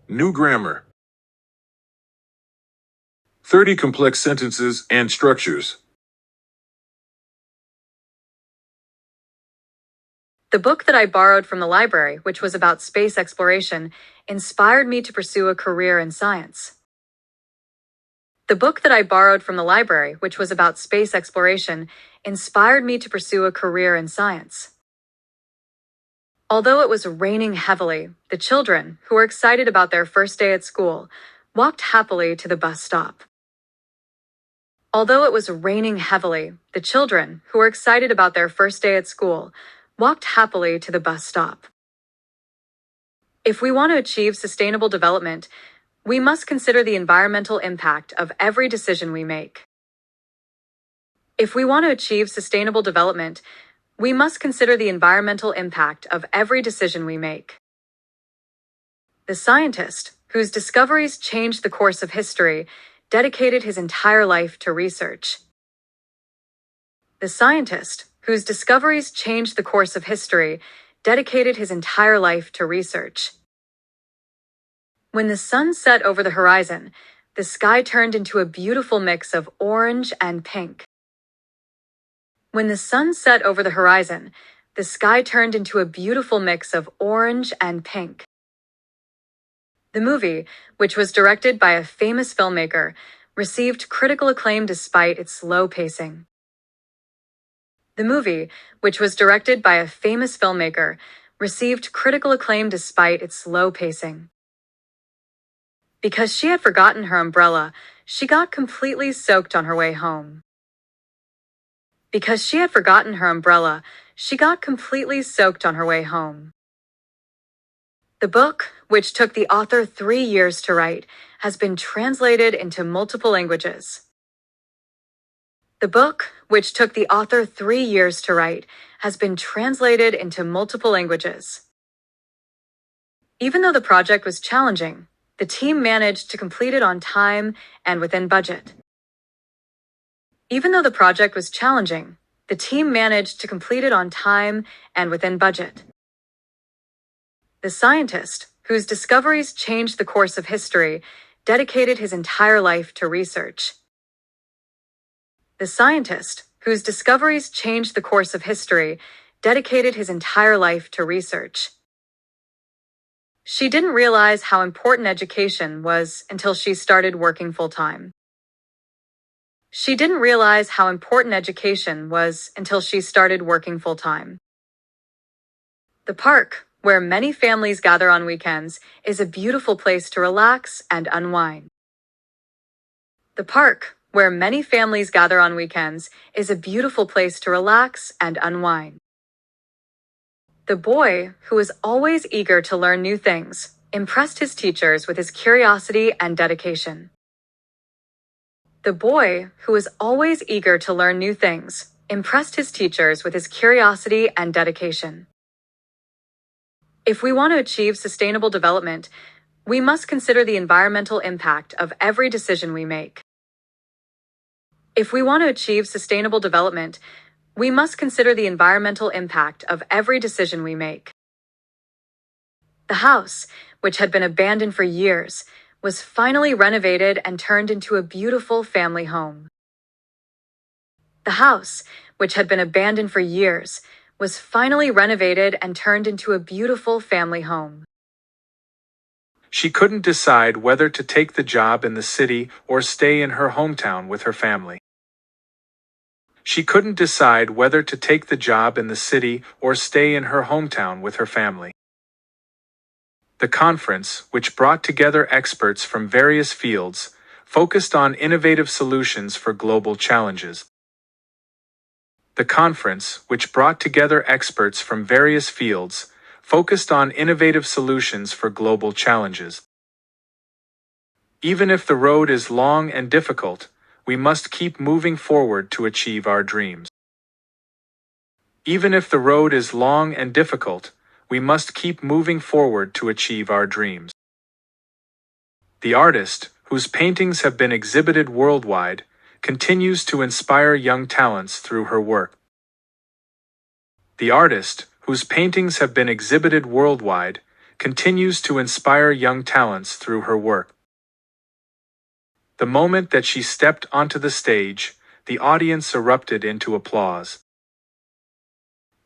New grammar. 30 complex sentences and structures. The book that I borrowed from the library, which was about space exploration, inspired me to pursue a career in science. The book that I borrowed from the library, which was about space exploration, inspired me to pursue a career in science. Although it was raining heavily, the children, who were excited about their first day at school, walked happily to the bus stop. Although it was raining heavily, the children, who were excited about their first day at school, walked happily to the bus stop. If we want to achieve sustainable development, we must consider the environmental impact of every decision we make. If we want to achieve sustainable development, we must consider the environmental impact of every decision we make. The scientist, whose discoveries changed the course of history, dedicated his entire life to research. The scientist, whose discoveries changed the course of history, dedicated his entire life to research. When the sun set over the horizon, the sky turned into a beautiful mix of orange and pink. When the sun set over the horizon, the sky turned into a beautiful mix of orange and pink. The movie, which was directed by a famous filmmaker, received critical acclaim despite its slow pacing. The movie, which was directed by a famous filmmaker, received critical acclaim despite its slow pacing. Because she had forgotten her umbrella, she got completely soaked on her way home. Because she had forgotten her umbrella, she got completely soaked on her way home. The book, which took the author 3 years to write, has been translated into multiple languages. The book, which took the author 3 years to write, has been translated into multiple languages. Even though the project was challenging, the team managed to complete it on time and within budget. Even though the project was challenging, the team managed to complete it on time and within budget. The scientist, whose discoveries changed the course of history, dedicated his entire life to research. The scientist, whose discoveries changed the course of history, dedicated his entire life to research. She didn't realize how important education was until she started working full-time. She didn't realize how important education was until she started working full-time. The park, where many families gather on weekends, is a beautiful place to relax and unwind. The park, where many families gather on weekends, is a beautiful place to relax and unwind. The boy, who was always eager to learn new things, impressed his teachers with his curiosity and dedication. The boy, who was always eager to learn new things, impressed his teachers with his curiosity and dedication. If we want to achieve sustainable development, we must consider the environmental impact of every decision we make. If we want to achieve sustainable development, we must consider the environmental impact of every decision we make. The house, which had been abandoned for years, was finally renovated and turned into a beautiful family home. The house, which had been abandoned for years, was finally renovated and turned into a beautiful family home. She couldn't decide whether to take the job in the city or stay in her hometown with her family. She couldn't decide whether to take the job in the city or stay in her hometown with her family. The conference, which brought together experts from various fields, focused on innovative solutions for global challenges. The conference, which brought together experts from various fields, focused on innovative solutions for global challenges. Even if the road is long and difficult, we must keep moving forward to achieve our dreams. Even if the road is long and difficult, we must keep moving forward to achieve our dreams. The artist, whose paintings have been exhibited worldwide, continues to inspire young talents through her work. The artist, whose paintings have been exhibited worldwide, continues to inspire young talents through her work. The moment that she stepped onto the stage, the audience erupted into applause.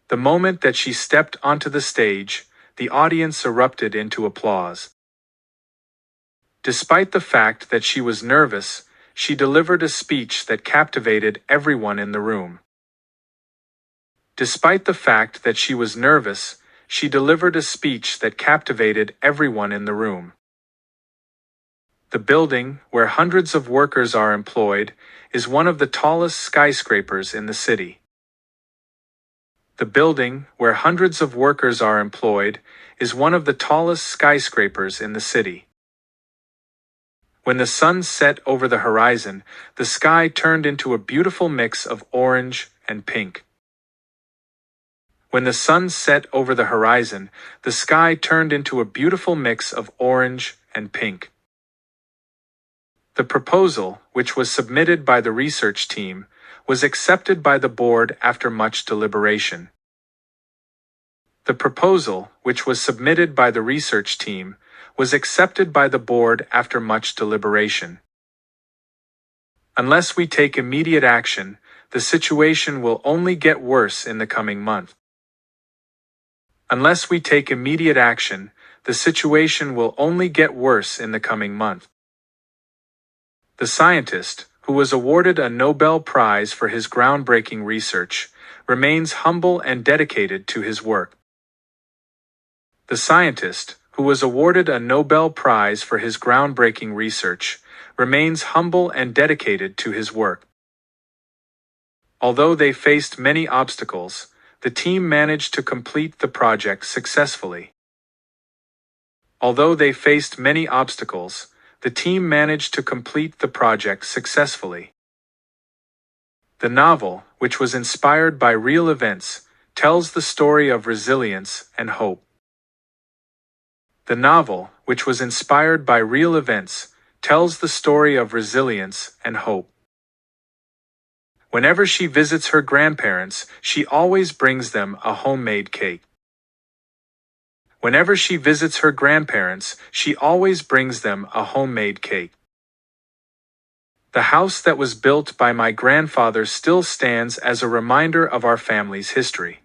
The moment that she stepped onto the stage, the audience erupted into applause. Despite the fact that she was nervous, she delivered a speech that captivated everyone in the room. Despite the fact that she was nervous, she delivered a speech that captivated everyone in the room. The building, where hundreds of workers are employed, is one of the tallest skyscrapers in the city. The building, where hundreds of workers are employed, is one of the tallest skyscrapers in the city. When the sun set over the horizon, the sky turned into a beautiful mix of orange and pink. When the sun set over the horizon, the sky turned into a beautiful mix of orange and pink. The proposal, which was submitted by the research team, was accepted by the board after much deliberation. The proposal, which was submitted by the research team, was accepted by the board after much deliberation. Unless we take immediate action, the situation will only get worse in the coming month. Unless we take immediate action, the situation will only get worse in the coming month. The scientist, who was awarded a Nobel Prize for his groundbreaking research, remains humble and dedicated to his work. The scientist, who was awarded a Nobel Prize for his groundbreaking research, remains humble and dedicated to his work. Although they faced many obstacles, the team managed to complete the project successfully. Although they faced many obstacles, the team managed to complete the project successfully. The novel, which was inspired by real events, tells the story of resilience and hope. The novel, which was inspired by real events, tells the story of resilience and hope. Whenever she visits her grandparents, she always brings them a homemade cake. Whenever she visits her grandparents, she always brings them a homemade cake. The house that was built by my grandfather still stands as a reminder of our family's history.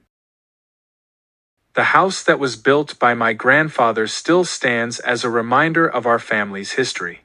The house that was built by my grandfather still stands as a reminder of our family's history.